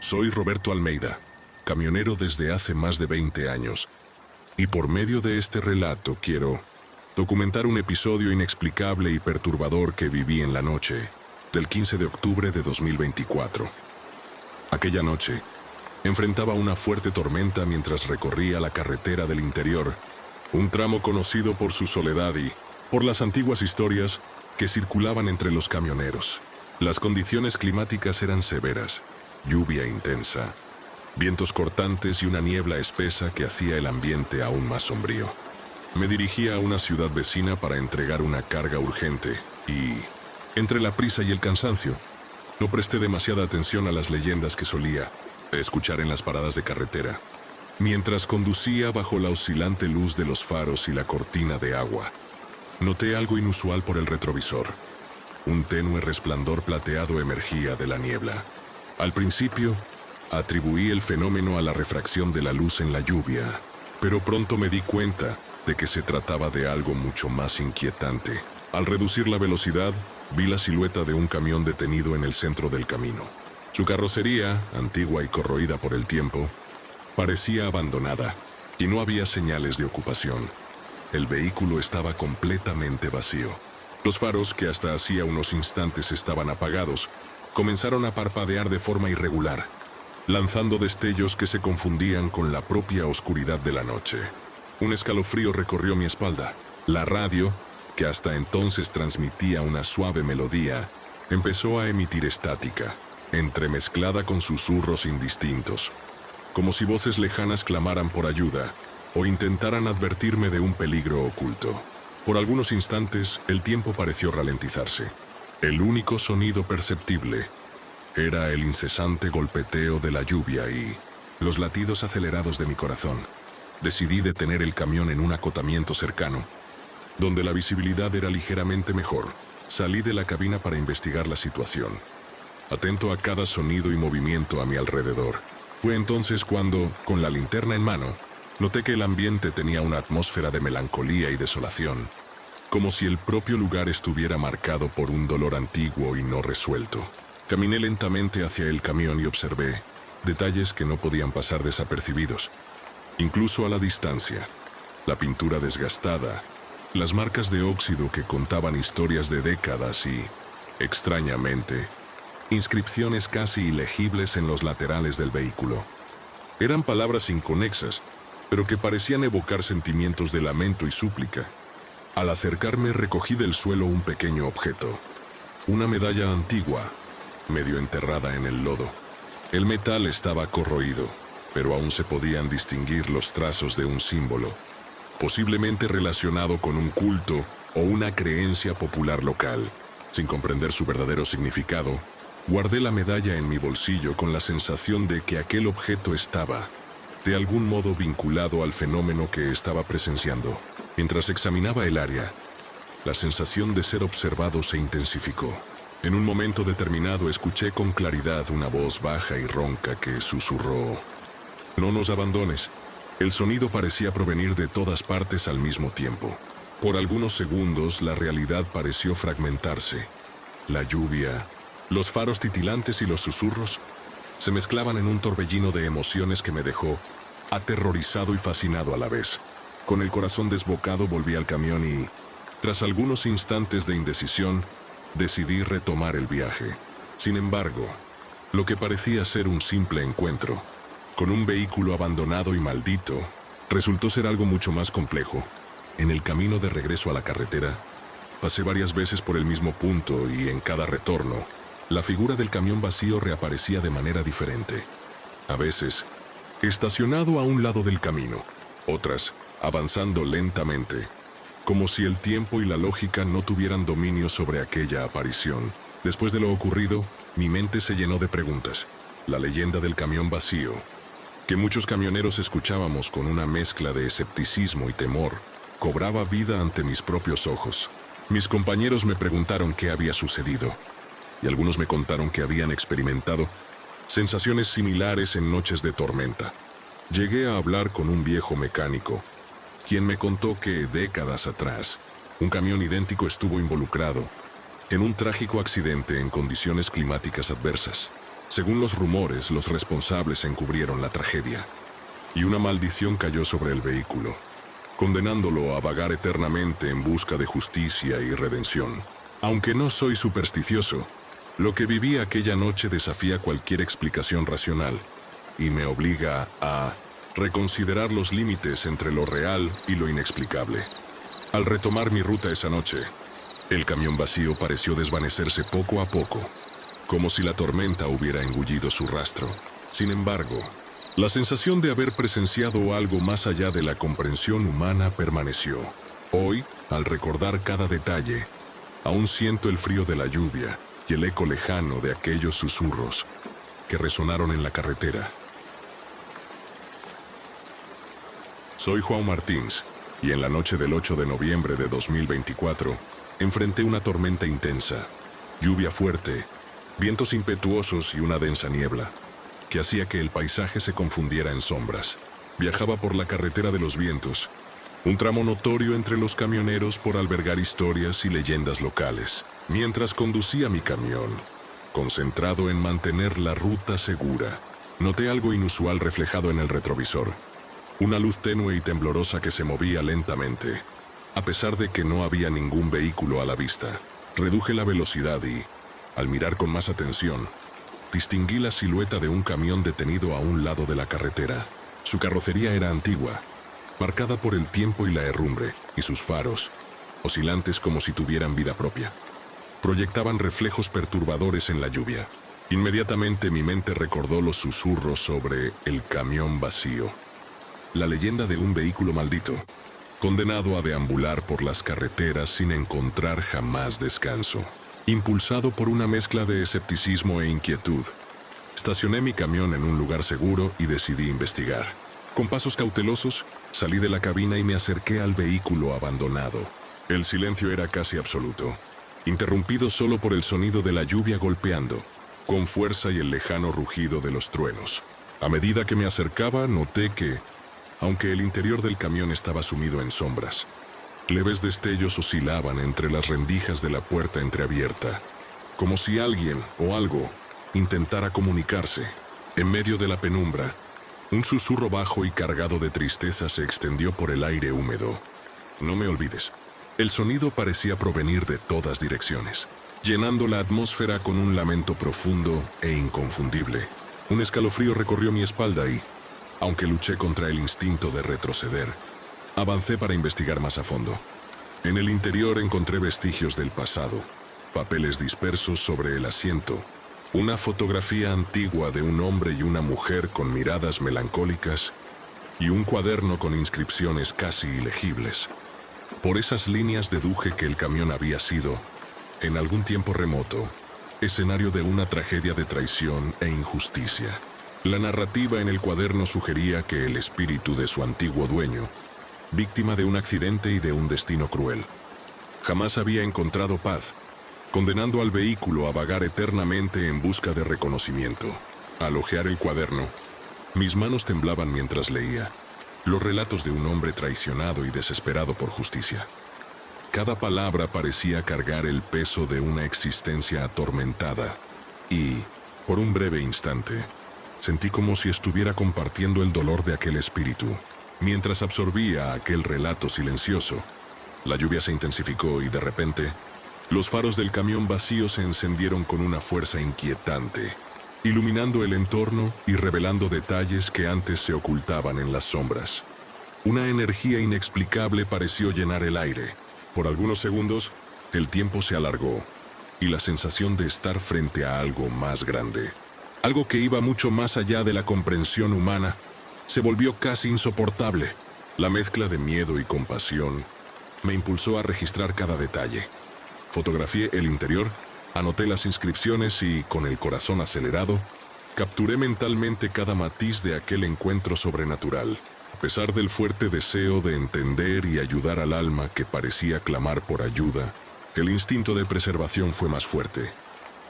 Soy Roberto Almeida, camionero desde hace más de 20 años, y por medio de este relato quiero documentar un episodio inexplicable y perturbador que viví en la noche del 15 de octubre de 2024. Aquella noche, enfrentaba una fuerte tormenta mientras recorría la carretera del interior, un tramo conocido por su soledad y por las antiguas historias que circulaban entre los camioneros. Las condiciones climáticas eran severas, lluvia intensa, vientos cortantes y una niebla espesa que hacía el ambiente aún más sombrío. Me dirigía a una ciudad vecina para entregar una carga urgente y, entre la prisa y el cansancio, no presté demasiada atención a las leyendas que solía escuchar en las paradas de carretera. Mientras conducía bajo la oscilante luz de los faros y la cortina de agua, noté algo inusual por el retrovisor. Un tenue resplandor plateado emergía de la niebla. Al principio, atribuí el fenómeno a la refracción de la luz en la lluvia, pero pronto me di cuenta de que se trataba de algo mucho más inquietante. Al reducir la velocidad, vi la silueta de un camión detenido en el centro del camino. Su carrocería, antigua y corroída por el tiempo, parecía abandonada, y no había señales de ocupación. El vehículo estaba completamente vacío. Los faros, que hasta hacía unos instantes estaban apagados, comenzaron a parpadear de forma irregular, lanzando destellos que se confundían con la propia oscuridad de la noche. Un escalofrío recorrió mi espalda. La radio, que hasta entonces transmitía una suave melodía, empezó a emitir estática, entremezclada con susurros indistintos, como si voces lejanas clamaran por ayuda o intentaran advertirme de un peligro oculto. Por algunos instantes, el tiempo pareció ralentizarse. El único sonido perceptible era el incesante golpeteo de la lluvia y los latidos acelerados de mi corazón. Decidí detener el camión en un acotamiento cercano, donde la visibilidad era ligeramente mejor. Salí de la cabina para investigar la situación, atento a cada sonido y movimiento a mi alrededor. Fue entonces cuando, con la linterna en mano, noté que el ambiente tenía una atmósfera de melancolía y desolación, como si el propio lugar estuviera marcado por un dolor antiguo y no resuelto. Caminé lentamente hacia el camión y observé detalles que no podían pasar desapercibidos, incluso a la distancia. La pintura desgastada, las marcas de óxido que contaban historias de décadas y, extrañamente, inscripciones casi ilegibles en los laterales del vehículo. Eran palabras inconexas, pero que parecían evocar sentimientos de lamento y súplica. Al acercarme, recogí del suelo un pequeño objeto, una medalla antigua, medio enterrada en el lodo. El metal estaba corroído, pero aún se podían distinguir los trazos de un símbolo, posiblemente relacionado con un culto o una creencia popular local. Sin comprender su verdadero significado, guardé la medalla en mi bolsillo con la sensación de que aquel objeto estaba, de algún modo, vinculado al fenómeno que estaba presenciando. Mientras examinaba el área, la sensación de ser observado se intensificó. En un momento determinado escuché con claridad una voz baja y ronca que susurró: «No nos abandones». El sonido parecía provenir de todas partes al mismo tiempo. Por algunos segundos la realidad pareció fragmentarse. La lluvia, los faros titilantes y los susurros se mezclaban en un torbellino de emociones que me dejó aterrorizado y fascinado a la vez. Con el corazón desbocado volví al camión y, tras algunos instantes de indecisión, decidí retomar el viaje. Sin embargo, lo que parecía ser un simple encuentro con un vehículo abandonado y maldito resultó ser algo mucho más complejo. En el camino de regreso a la carretera, pasé varias veces por el mismo punto y en cada retorno, la figura del camión vacío reaparecía de manera diferente. A veces, estacionado a un lado del camino, otras, avanzando lentamente, como si el tiempo y la lógica no tuvieran dominio sobre aquella aparición. Después de lo ocurrido, mi mente se llenó de preguntas. La leyenda del camión vacío, que muchos camioneros escuchábamos con una mezcla de escepticismo y temor, cobraba vida ante mis propios ojos. Mis compañeros me preguntaron qué había sucedido, y algunos me contaron que habían experimentado sensaciones similares en noches de tormenta. Llegué a hablar con un viejo mecánico, quien me contó que décadas atrás, un camión idéntico estuvo involucrado en un trágico accidente en condiciones climáticas adversas. Según los rumores, los responsables encubrieron la tragedia, y una maldición cayó sobre el vehículo, condenándolo a vagar eternamente en busca de justicia y redención. Aunque no soy supersticioso, lo que viví aquella noche desafía cualquier explicación racional y me obliga a reconsiderar los límites entre lo real y lo inexplicable. Al retomar mi ruta esa noche, el camión vacío pareció desvanecerse poco a poco, como si la tormenta hubiera engullido su rastro. Sin embargo, la sensación de haber presenciado algo más allá de la comprensión humana permaneció. Hoy, al recordar cada detalle, aún siento el frío de la lluvia y el eco lejano de aquellos susurros que resonaron en la carretera. Soy Juan Martins, y en la noche del 8 de noviembre de 2024, enfrenté una tormenta intensa, lluvia fuerte, vientos impetuosos y una densa niebla, que hacía que el paisaje se confundiera en sombras. Viajaba por la carretera de los vientos, un tramo notorio entre los camioneros por albergar historias y leyendas locales. Mientras conducía mi camión, concentrado en mantener la ruta segura, noté algo inusual reflejado en el retrovisor. Una luz tenue y temblorosa que se movía lentamente. A pesar de que no había ningún vehículo a la vista, reduje la velocidad y, al mirar con más atención, distinguí la silueta de un camión detenido a un lado de la carretera. Su carrocería era antigua, marcada por el tiempo y la herrumbre, y sus faros, oscilantes como si tuvieran vida propia, proyectaban reflejos perturbadores en la lluvia. Inmediatamente mi mente recordó los susurros sobre el camión vacío, la leyenda de un vehículo maldito, condenado a deambular por las carreteras sin encontrar jamás descanso. Impulsado por una mezcla de escepticismo e inquietud, estacioné mi camión en un lugar seguro y decidí investigar. Con pasos cautelosos, salí de la cabina y me acerqué al vehículo abandonado. El silencio era casi absoluto, interrumpido solo por el sonido de la lluvia golpeando, con fuerza, y el lejano rugido de los truenos. A medida que me acercaba, noté que, aunque el interior del camión estaba sumido en sombras, leves destellos oscilaban entre las rendijas de la puerta entreabierta, como si alguien o algo intentara comunicarse. En medio de la penumbra, un susurro bajo y cargado de tristeza se extendió por el aire húmedo. No me olvides. El sonido parecía provenir de todas direcciones, llenando la atmósfera con un lamento profundo e inconfundible. Un escalofrío recorrió mi espalda y, aunque luché contra el instinto de retroceder, avancé para investigar más a fondo. En el interior encontré vestigios del pasado, papeles dispersos sobre el asiento, una fotografía antigua de un hombre y una mujer con miradas melancólicas y un cuaderno con inscripciones casi ilegibles. Por esas líneas deduje que el camión había sido, en algún tiempo remoto, escenario de una tragedia de traición e injusticia. La narrativa en el cuaderno sugería que el espíritu de su antiguo dueño, víctima de un accidente y de un destino cruel, jamás había encontrado paz, condenando al vehículo a vagar eternamente en busca de reconocimiento. Al hojear el cuaderno, mis manos temblaban mientras leía los relatos de un hombre traicionado y desesperado por justicia. Cada palabra parecía cargar el peso de una existencia atormentada y, por un breve instante, sentí como si estuviera compartiendo el dolor de aquel espíritu. Mientras absorbía aquel relato silencioso, la lluvia se intensificó y de repente, los faros del camión vacío se encendieron con una fuerza inquietante, iluminando el entorno y revelando detalles que antes se ocultaban en las sombras. Una energía inexplicable pareció llenar el aire. Por algunos segundos, el tiempo se alargó y la sensación de estar frente a algo más grande, algo que iba mucho más allá de la comprensión humana, se volvió casi insoportable. La mezcla de miedo y compasión me impulsó a registrar cada detalle. Fotografié el interior, anoté las inscripciones y, con el corazón acelerado, capturé mentalmente cada matiz de aquel encuentro sobrenatural. A pesar del fuerte deseo de entender y ayudar al alma que parecía clamar por ayuda, el instinto de preservación fue más fuerte.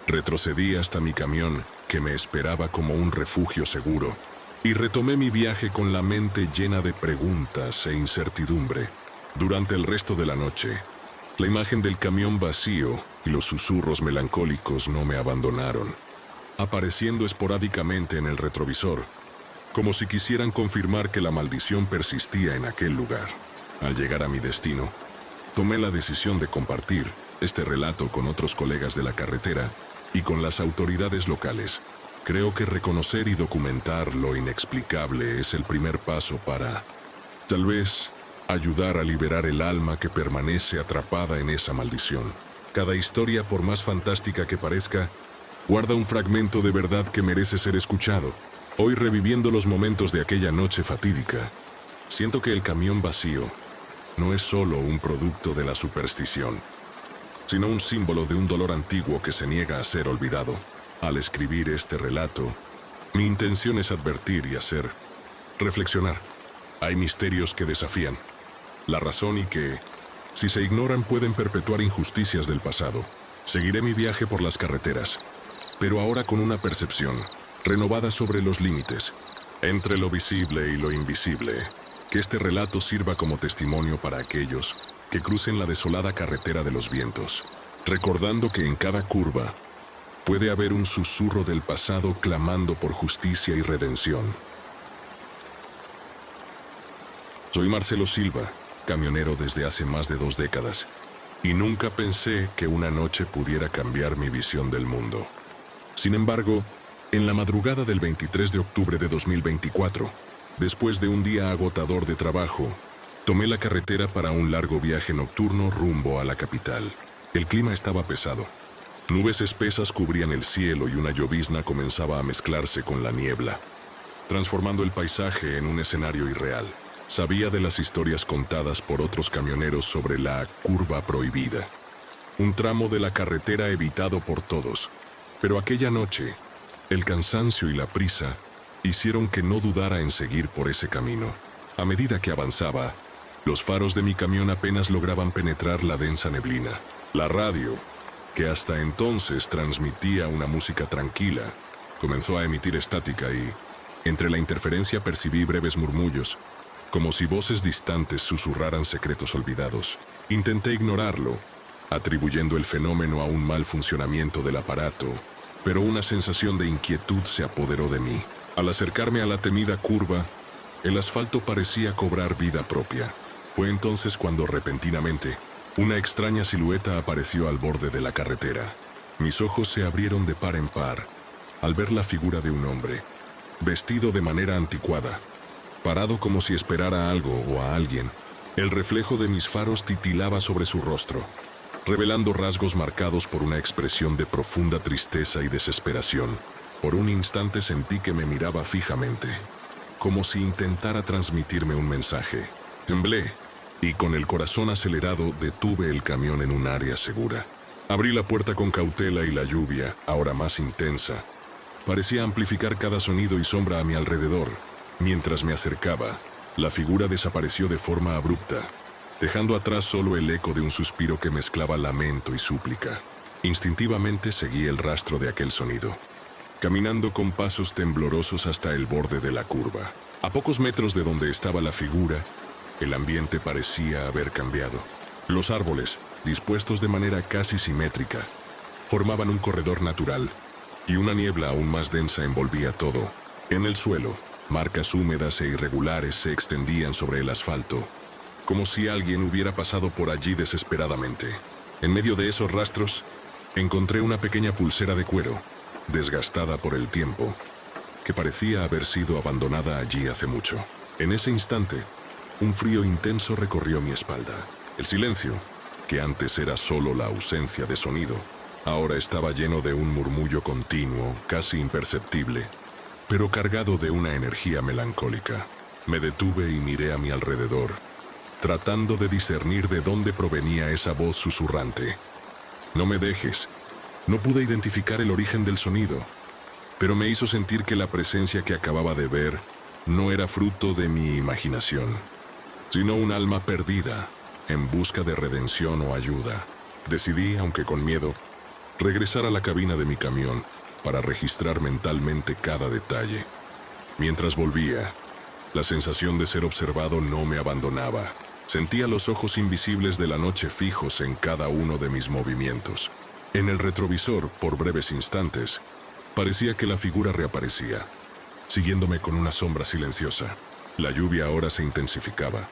Retrocedí hasta mi camión, que me esperaba como un refugio seguro, y retomé mi viaje con la mente llena de preguntas e incertidumbre. Durante el resto de la noche, la imagen del camión vacío y los susurros melancólicos no me abandonaron. apareciendo esporádicamente en el retrovisor, como si quisieran confirmar que la maldición persistía en aquel lugar. Al llegar a mi destino, tomé la decisión de compartir este relato con otros colegas de la carretera y con las autoridades locales. Creo que reconocer y documentar lo inexplicable es el primer paso para, tal vez, ayudar a liberar el alma que permanece atrapada en esa maldición. Cada historia, por más fantástica que parezca, guarda un fragmento de verdad que merece ser escuchado. Hoy, reviviendo los momentos de aquella noche fatídica, siento que el camión vacío no es solo un producto de la superstición, sino un símbolo de un dolor antiguo que se niega a ser olvidado. Al escribir este relato, mi intención es advertir y hacer reflexionar. Hay misterios que desafían la razón y que, si se ignoran, pueden perpetuar injusticias del pasado. Seguiré mi viaje por las carreteras, pero ahora con una percepción renovada sobre los límites entre lo visible y lo invisible. Que este relato sirva como testimonio para aquellos que crucen la desolada carretera de los vientos, recordando que en cada curva puede haber un susurro del pasado clamando por justicia y redención. Soy Marcelo Silva, camionero desde hace más de 2 décadas, y nunca pensé que una noche pudiera cambiar mi visión del mundo. Sin embargo, en la madrugada del 23 de octubre de 2024, después de un día agotador de trabajo, tomé la carretera para un largo viaje nocturno rumbo a la capital. El clima estaba pesado. Nubes espesas cubrían el cielo y una llovizna comenzaba a mezclarse con la niebla, transformando el paisaje en un escenario irreal. Sabía de las historias contadas por otros camioneros sobre la curva prohibida, un tramo de la carretera evitado por todos. Pero aquella noche, el cansancio y la prisa hicieron que no dudara en seguir por ese camino. A medida que avanzaba, los faros de mi camión apenas lograban penetrar la densa neblina. La radio, que hasta entonces transmitía una música tranquila, comenzó a emitir estática y, entre la interferencia, percibí breves murmullos, como si voces distantes susurraran secretos olvidados. Intenté ignorarlo, atribuyendo el fenómeno a un mal funcionamiento del aparato, pero una sensación de inquietud se apoderó de mí. Al acercarme a la temida curva, el asfalto parecía cobrar vida propia. Fue entonces cuando repentinamente una extraña silueta apareció al borde de la carretera. Mis ojos se abrieron de par en par al ver la figura de un hombre, vestido de manera anticuada, parado como si esperara algo o a alguien. El reflejo de mis faros titilaba sobre su rostro, revelando rasgos marcados por una expresión de profunda tristeza y desesperación. Por un instante sentí que me miraba fijamente, como si intentara transmitirme un mensaje. Temblé, y con el corazón acelerado detuve el camión en un área segura. Abrí la puerta con cautela y la lluvia, ahora más intensa, parecía amplificar cada sonido y sombra a mi alrededor. Mientras me acercaba, la figura desapareció de forma abrupta, dejando atrás solo el eco de un suspiro que mezclaba lamento y súplica. Instintivamente seguí el rastro de aquel sonido, caminando con pasos temblorosos hasta el borde de la curva. A pocos metros de donde estaba la figura, el ambiente parecía haber cambiado. Los árboles, dispuestos de manera casi simétrica, formaban un corredor natural, y una niebla aún más densa envolvía todo. En el suelo, marcas húmedas e irregulares se extendían sobre el asfalto, como si alguien hubiera pasado por allí desesperadamente. En medio de esos rastros, encontré una pequeña pulsera de cuero, desgastada por el tiempo, que parecía haber sido abandonada allí hace mucho. En ese instante, un frío intenso recorrió mi espalda. El silencio, que antes era solo la ausencia de sonido, ahora estaba lleno de un murmullo continuo, casi imperceptible, pero cargado de una energía melancólica. Me detuve y miré a mi alrededor, tratando de discernir de dónde provenía esa voz susurrante. «No me dejes». No pude identificar el origen del sonido, pero me hizo sentir que la presencia que acababa de ver no era fruto de mi imaginación, sino un alma perdida, en busca de redención o ayuda. Decidí, aunque con miedo, regresar a la cabina de mi camión para registrar mentalmente cada detalle. Mientras volvía, la sensación de ser observado no me abandonaba. Sentía los ojos invisibles de la noche fijos en cada uno de mis movimientos. En el retrovisor, por breves instantes, Parecía que la figura reaparecía, siguiéndome con una sombra silenciosa. La lluvia ahora se intensificaba,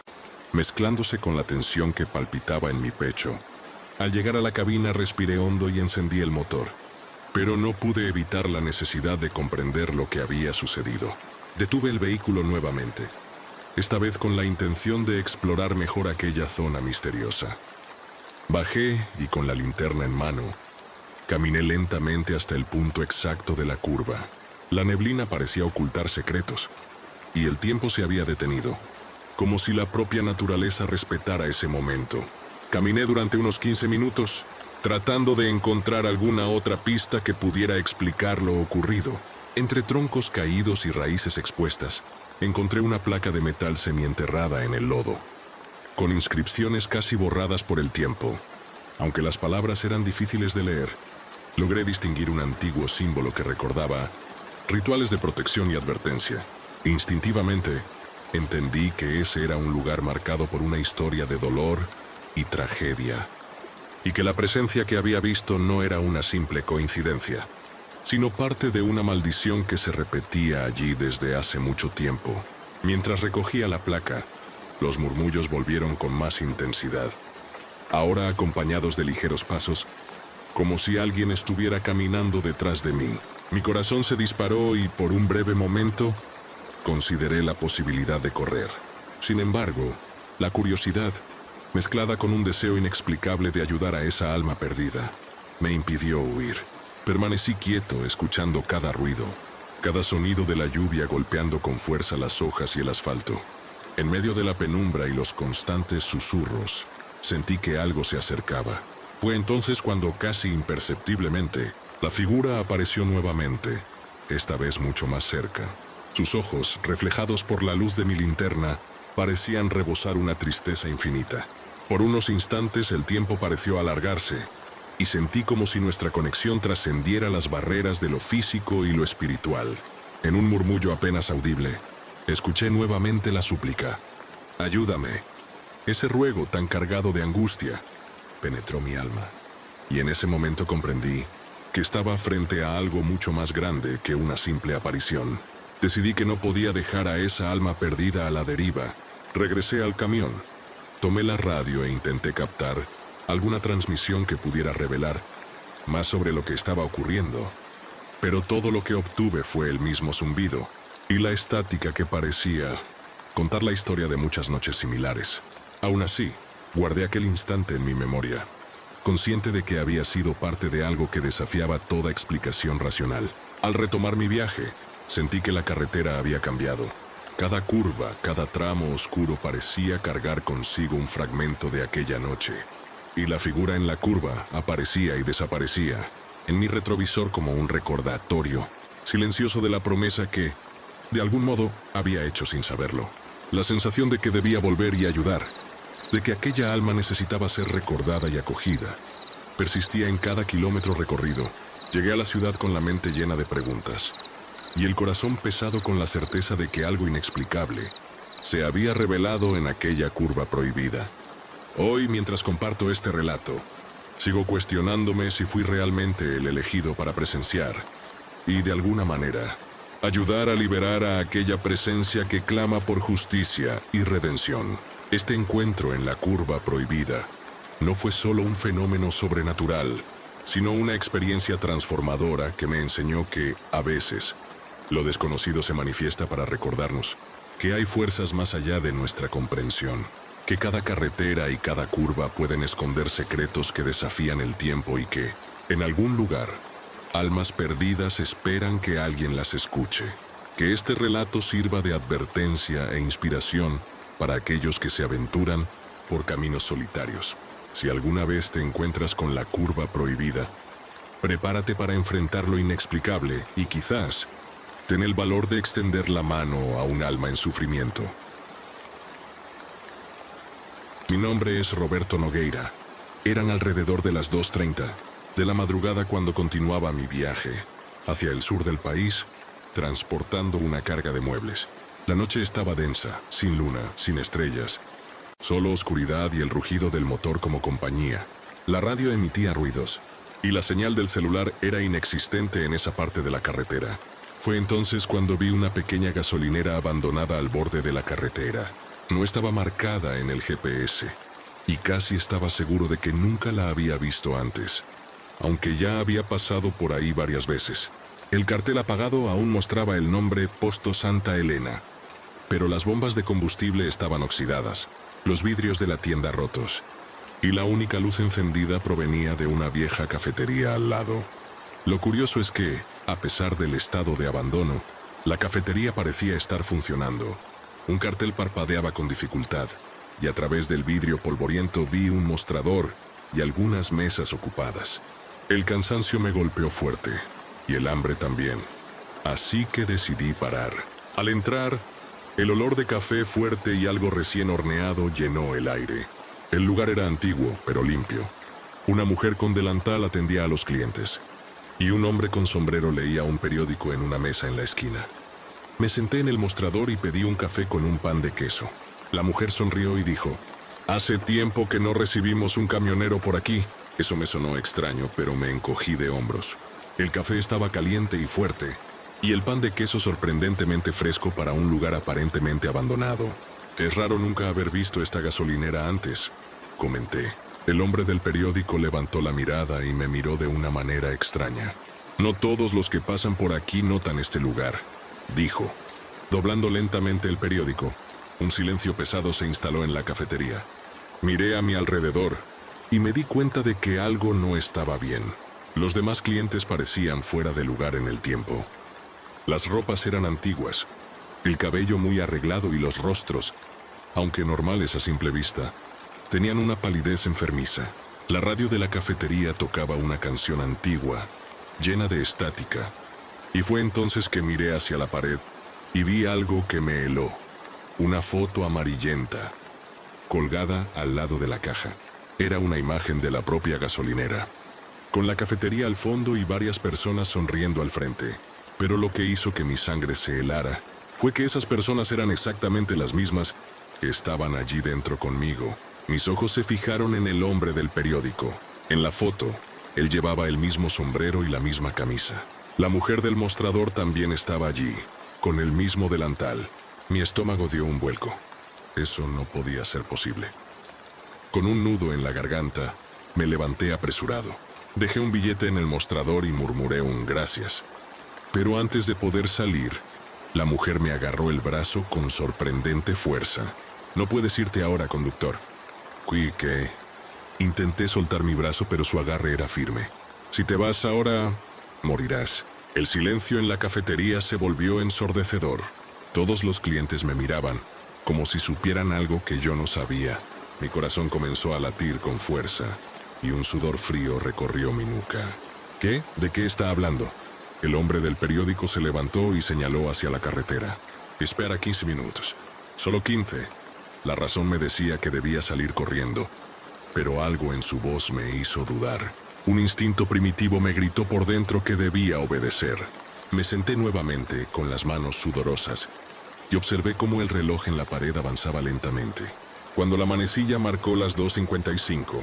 mezclándose con la tensión que palpitaba en mi pecho. Al llegar a la cabina respiré hondo y encendí el motor, pero no pude evitar la necesidad de comprender lo que había sucedido. Detuve el vehículo nuevamente, esta vez con la intención de explorar mejor aquella zona misteriosa. Bajé y con la linterna en mano, caminé lentamente hasta el punto exacto de la curva. La neblina parecía ocultar secretos, y el tiempo se había detenido, como si la propia naturaleza respetara ese momento. Caminé durante unos 15 minutos, tratando de encontrar alguna otra pista que pudiera explicar lo ocurrido. Entre troncos caídos y raíces expuestas, encontré una placa de metal semienterrada en el lodo, con inscripciones casi borradas por el tiempo. Aunque las palabras eran difíciles de leer, logré distinguir un antiguo símbolo que recordaba rituales de protección y advertencia. Instintivamente, entendí que ese era un lugar marcado por una historia de dolor y tragedia, y que la presencia que había visto no era una simple coincidencia, sino parte de una maldición que se repetía allí desde hace mucho tiempo. Mientras recogía la placa, los murmullos volvieron con más intensidad, ahora acompañados de ligeros pasos, como si alguien estuviera caminando detrás de mí. Mi corazón se disparó y por un breve momento consideré la posibilidad de correr. Sin embargo, la curiosidad, mezclada con un deseo inexplicable de ayudar a esa alma perdida, me impidió huir. Permanecí quieto, escuchando cada ruido, cada sonido de la lluvia golpeando con fuerza las hojas y el asfalto. En medio de la penumbra y los constantes susurros, sentí que algo se acercaba. Fue entonces cuando, casi imperceptiblemente, la figura apareció nuevamente, esta vez mucho más cerca. Sus ojos, reflejados por la luz de mi linterna, parecían rebosar una tristeza infinita. Por unos instantes el tiempo pareció alargarse, y sentí como si nuestra conexión trascendiera las barreras de lo físico y lo espiritual. En un murmullo apenas audible, escuché nuevamente la súplica: «Ayúdame». Ese ruego tan cargado de angustia penetró mi alma, y en ese momento comprendí que estaba frente a algo mucho más grande que una simple aparición. Decidí que no podía dejar a esa alma perdida a la deriva. Regresé al camión, tomé la radio e intenté captar alguna transmisión que pudiera revelar más sobre lo que estaba ocurriendo. Pero todo lo que obtuve fue el mismo zumbido y la estática que parecía contar la historia de muchas noches similares. Aún así, guardé aquel instante en mi memoria, consciente de que había sido parte de algo que desafiaba toda explicación racional. Al retomar mi viaje, sentí que la carretera había cambiado. Cada curva, cada tramo oscuro parecía cargar consigo un fragmento de aquella noche. Y la figura en la curva aparecía y desaparecía en mi retrovisor como un recordatorio silencioso de la promesa que, de algún modo, había hecho sin saberlo. La sensación de que debía volver y ayudar, de que aquella alma necesitaba ser recordada y acogida, persistía en cada kilómetro recorrido. Llegué a la ciudad con la mente llena de preguntas, y el corazón pesado con la certeza de que algo inexplicable se había revelado en aquella curva prohibida. Hoy, mientras comparto este relato, sigo cuestionándome si fui realmente el elegido para presenciar y, de alguna manera, ayudar a liberar a aquella presencia que clama por justicia y redención. Este encuentro en la curva prohibida no fue solo un fenómeno sobrenatural, sino una experiencia transformadora que me enseñó que, a veces, lo desconocido se manifiesta para recordarnos que hay fuerzas más allá de nuestra comprensión, que cada carretera y cada curva pueden esconder secretos que desafían el tiempo y que, en algún lugar, almas perdidas esperan que alguien las escuche. Que este relato sirva de advertencia e inspiración para aquellos que se aventuran por caminos solitarios. Si alguna vez te encuentras con la curva prohibida, prepárate para enfrentar lo inexplicable y quizás ten el valor de extender la mano a un alma en sufrimiento. Mi nombre es Roberto Nogueira. Eran alrededor de las 2:30 de la madrugada cuando continuaba mi viaje hacia el sur del país, transportando una carga de muebles. La noche estaba densa, sin luna, sin estrellas, solo oscuridad y el rugido del motor como compañía. La radio emitía ruidos, y la señal del celular era inexistente en esa parte de la carretera. Fue entonces cuando vi una pequeña gasolinera abandonada al borde de la carretera. No estaba marcada en el GPS, y casi estaba seguro de que nunca la había visto antes, aunque ya había pasado por ahí varias veces. El cartel apagado aún mostraba el nombre Posto Santa Elena, pero las bombas de combustible estaban oxidadas, los vidrios de la tienda rotos, y la única luz encendida provenía de una vieja cafetería al lado. Lo curioso es que, a pesar del estado de abandono, la cafetería parecía estar funcionando. Un cartel parpadeaba con dificultad, y a través del vidrio polvoriento vi un mostrador y algunas mesas ocupadas. El cansancio me golpeó fuerte, y el hambre también. Así que decidí parar. Al entrar, el olor de café fuerte y algo recién horneado llenó el aire. El lugar era antiguo, pero limpio. Una mujer con delantal atendía a los clientes, y un hombre con sombrero leía un periódico en una mesa en la esquina. Me senté en el mostrador y pedí un café con un pan de queso. La mujer sonrió y dijo: «Hace tiempo que no recibimos un camionero por aquí». Eso me sonó extraño, pero me encogí de hombros. El café estaba caliente y fuerte, y el pan de queso sorprendentemente fresco para un lugar aparentemente abandonado. «Es raro nunca haber visto esta gasolinera antes», comenté. El hombre del periódico levantó la mirada y me miró de una manera extraña. «No todos los que pasan por aquí notan este lugar», dijo. Doblando lentamente el periódico, un silencio pesado se instaló en la cafetería. Miré a mi alrededor y me di cuenta de que algo no estaba bien. Los demás clientes parecían fuera de lugar en el tiempo. Las ropas eran antiguas, el cabello muy arreglado y los rostros, aunque normales a simple vista, tenían una palidez enfermiza. La radio de la cafetería tocaba una canción antigua, llena de estática, y fue entonces que miré hacia la pared y vi algo que me heló. Una foto amarillenta, colgada al lado de la caja. Era una imagen de la propia gasolinera, con la cafetería al fondo y varias personas sonriendo al frente. Pero lo que hizo que mi sangre se helara fue que esas personas eran exactamente las mismas que estaban allí dentro conmigo. Mis ojos se fijaron en el hombre del periódico. En la foto, él llevaba el mismo sombrero y la misma camisa. La mujer del mostrador también estaba allí, con el mismo delantal. Mi estómago dio un vuelco. Eso no podía ser posible. Con un nudo en la garganta, me levanté apresurado. Dejé un billete en el mostrador y murmuré un gracias. Pero antes de poder salir, la mujer me agarró el brazo con sorprendente fuerza. «No puedes irte ahora, conductor». ¿Qué? Intenté soltar mi brazo, pero su agarre era firme. «Si te vas ahora, morirás». El silencio en la cafetería se volvió ensordecedor. Todos los clientes me miraban, como si supieran algo que yo no sabía. Mi corazón comenzó a latir con fuerza, y un sudor frío recorrió mi nuca. «¿Qué? ¿De qué está hablando?» El hombre del periódico se levantó y señaló hacia la carretera. «Espera 15 minutos. Solo 15. La razón me decía que debía salir corriendo, pero algo en su voz me hizo dudar. Un instinto primitivo me gritó por dentro que debía obedecer. Me senté nuevamente, con las manos sudorosas, y observé cómo el reloj en la pared avanzaba lentamente. Cuando la manecilla marcó las 2:55,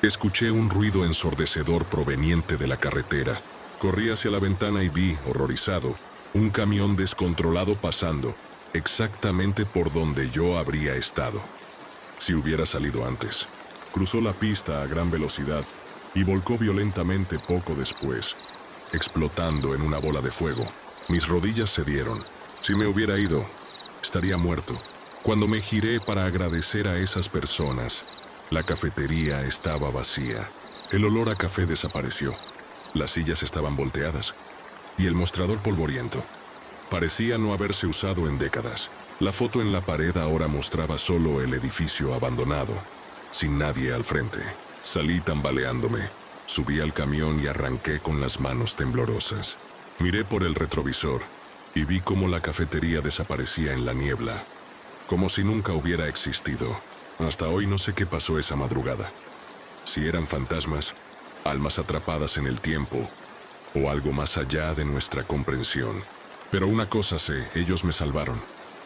escuché un ruido ensordecedor proveniente de la carretera. Corrí hacia la ventana y vi, horrorizado, un camión descontrolado pasando exactamente por donde yo habría estado si hubiera salido antes. Cruzó la pista a gran velocidad y volcó violentamente poco después, explotando en una bola de fuego. Mis rodillas cedieron. Si me hubiera ido, estaría muerto. Cuando me giré para agradecer a esas personas, la cafetería estaba vacía. El olor a café desapareció. Las sillas estaban volteadas y el mostrador polvoriento. Parecía no haberse usado en décadas. La foto en la pared ahora mostraba solo el edificio abandonado, sin nadie al frente. Salí tambaleándome, subí al camión y arranqué con las manos temblorosas. Miré por el retrovisor y vi cómo la cafetería desaparecía en la niebla, como si nunca hubiera existido. Hasta hoy no sé qué pasó esa madrugada. Si eran fantasmas, almas atrapadas en el tiempo, o algo más allá de nuestra comprensión. Pero una cosa sé, ellos me salvaron.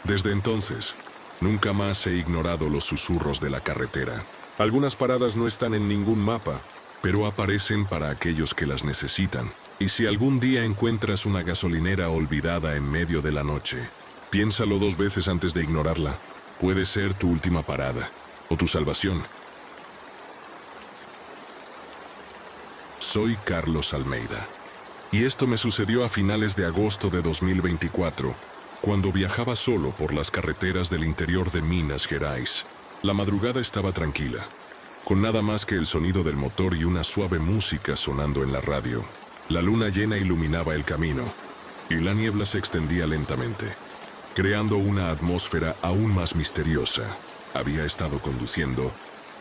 Desde entonces, nunca más he ignorado los susurros de la carretera. Algunas paradas no están en ningún mapa, pero aparecen para aquellos que las necesitan. Y si algún día encuentras una gasolinera olvidada en medio de la noche, piénsalo 2 veces antes de ignorarla. Puede ser tu última parada o tu salvación. Soy Carlos Almeida. Y esto me sucedió a finales de agosto de 2024, cuando viajaba solo por las carreteras del interior de Minas Gerais. La madrugada estaba tranquila, con nada más que el sonido del motor y una suave música sonando en la radio. La luna llena iluminaba el camino, y la niebla se extendía lentamente, creando una atmósfera aún más misteriosa. Había estado conduciendo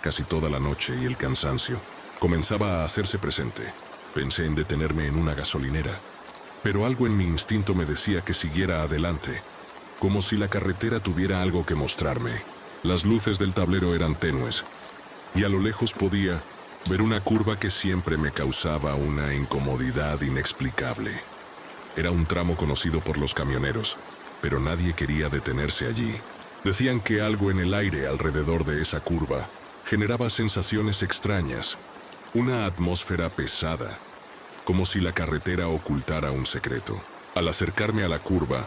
casi toda la noche y el cansancio comenzaba a hacerse presente. Pensé en detenerme en una gasolinera, pero algo en mi instinto me decía que siguiera adelante, como si la carretera tuviera algo que mostrarme. Las luces del tablero eran tenues, y a lo lejos podía ver una curva que siempre me causaba una incomodidad inexplicable. Era un tramo conocido por los camioneros, pero nadie quería detenerse allí. Decían que algo en el aire alrededor de esa curva generaba sensaciones extrañas, una atmósfera pesada, como si la carretera ocultara un secreto. Al acercarme a la curva,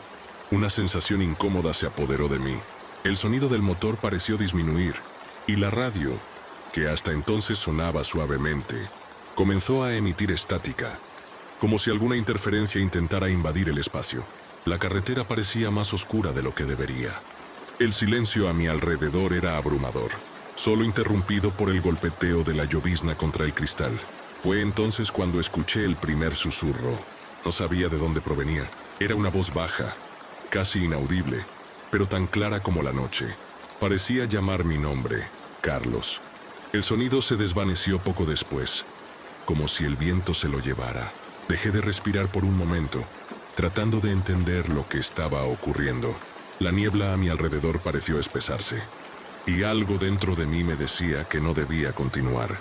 una sensación incómoda se apoderó de mí. El sonido del motor pareció disminuir, y la radio, que hasta entonces sonaba suavemente, comenzó a emitir estática, como si alguna interferencia intentara invadir el espacio. La carretera parecía más oscura de lo que debería. El silencio a mi alrededor era abrumador, solo interrumpido por el golpeteo de la llovizna contra el cristal. Fue entonces cuando escuché el primer susurro. No sabía de dónde provenía. Era una voz baja, casi inaudible, pero tan clara como la noche. Parecía llamar mi nombre, Carlos. El sonido se desvaneció poco después, como si el viento se lo llevara. Dejé de respirar por un momento, tratando de entender lo que estaba ocurriendo. La niebla a mi alrededor pareció espesarse, y algo dentro de mí me decía que no debía continuar.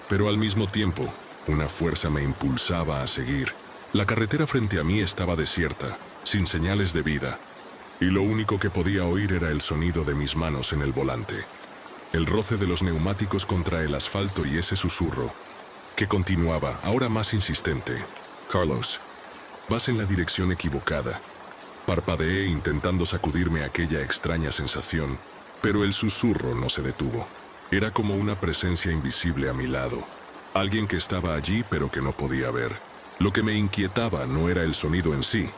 Pero al mismo tiempo, una fuerza me impulsaba a seguir. La carretera frente a mí estaba desierta, sin señales de vida, y lo único que podía oír era el sonido de mis manos en el volante, el roce de los neumáticos contra el asfalto y ese susurro, que continuaba, ahora más insistente. Carlos, vas en la dirección equivocada. Parpadeé intentando sacudirme aquella extraña sensación, pero el susurro no se detuvo. Era como una presencia invisible a mi lado, alguien que estaba allí pero que no podía ver. Lo que me inquietaba no era el sonido en sí,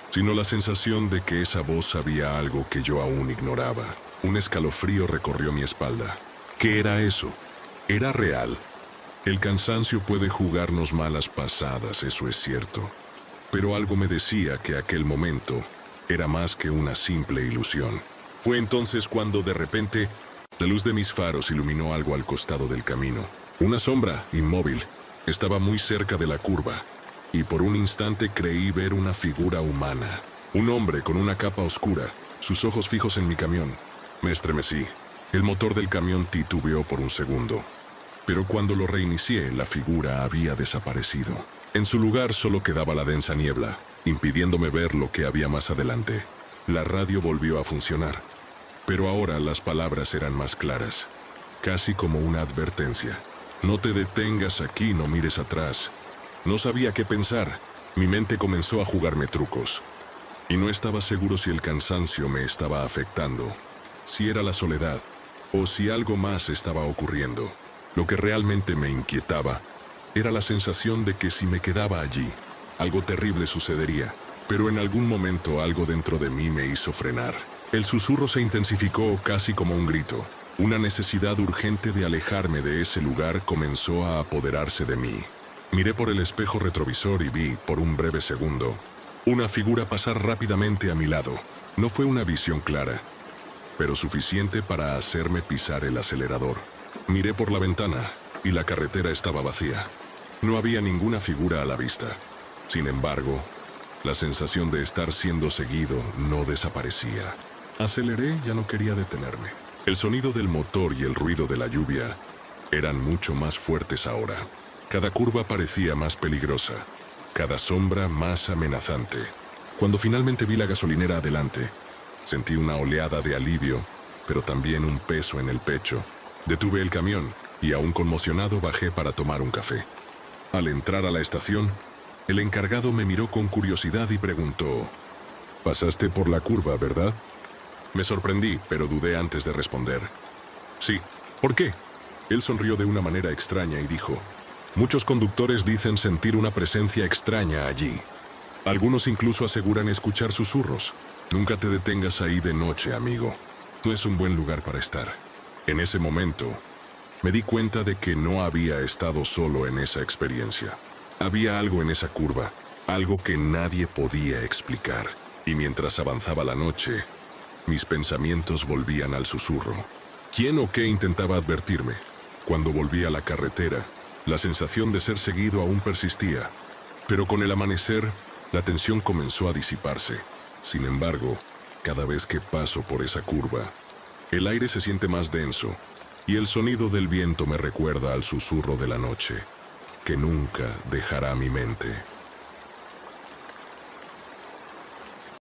sino la sensación de que esa voz sabía algo que yo aún ignoraba. Un escalofrío recorrió mi espalda. ¿Qué era eso? ¿Era real? El cansancio puede jugarnos malas pasadas, eso es cierto. Pero algo me decía que aquel momento era más que una simple ilusión. Fue entonces cuando de repente la luz de mis faros iluminó algo al costado del camino. Una sombra, inmóvil, estaba muy cerca de la curva, y por un instante creí ver una figura humana. Un hombre con una capa oscura, sus ojos fijos en mi camión. Me estremecí. El motor del camión titubeó por un segundo, pero cuando lo reinicié, la figura había desaparecido. En su lugar solo quedaba la densa niebla, impidiéndome ver lo que había más adelante. La radio volvió a funcionar, pero ahora las palabras eran más claras, casi como una advertencia. No te detengas aquí, no mires atrás. No sabía qué pensar. Mi mente comenzó a jugarme trucos, y no estaba seguro si el cansancio me estaba afectando, si era la soledad, o si algo más estaba ocurriendo. Lo que realmente me inquietaba era la sensación de que si me quedaba allí, algo terrible sucedería. Pero en algún momento algo dentro de mí me hizo frenar. El susurro se intensificó casi como un grito. Una necesidad urgente de alejarme de ese lugar comenzó a apoderarse de mí. Miré por el espejo retrovisor y vi, por un breve segundo, una figura pasar rápidamente a mi lado. No fue una visión clara, pero suficiente para hacerme pisar el acelerador. Miré por la ventana y la carretera estaba vacía. No había ninguna figura a la vista. Sin embargo, la sensación de estar siendo seguido no desaparecía. Aceleré, ya no quería detenerme. El sonido del motor y el ruido de la lluvia eran mucho más fuertes ahora. Cada curva parecía más peligrosa, cada sombra más amenazante. Cuando finalmente vi la gasolinera adelante, sentí una oleada de alivio, pero también un peso en el pecho. Detuve el camión y aún conmocionado bajé para tomar un café. Al entrar a la estación, el encargado me miró con curiosidad y preguntó: «Pasaste por la curva, ¿verdad?». Me sorprendí, pero dudé antes de responder. «Sí, ¿por qué?». Él sonrió de una manera extraña y dijo: «Muchos conductores dicen sentir una presencia extraña allí. Algunos incluso aseguran escuchar susurros. Nunca te detengas ahí de noche, amigo. No es un buen lugar para estar». En ese momento, me di cuenta de que no había estado solo en esa experiencia. Había algo en esa curva, algo que nadie podía explicar. Y mientras avanzaba la noche, mis pensamientos volvían al susurro. ¿Quién o qué intentaba advertirme? Cuando volví a la carretera, la sensación de ser seguido aún persistía. Pero con el amanecer, la tensión comenzó a disiparse. Sin embargo, cada vez que paso por esa curva, el aire se siente más denso y el sonido del viento me recuerda al susurro de la noche, que nunca dejará mi mente.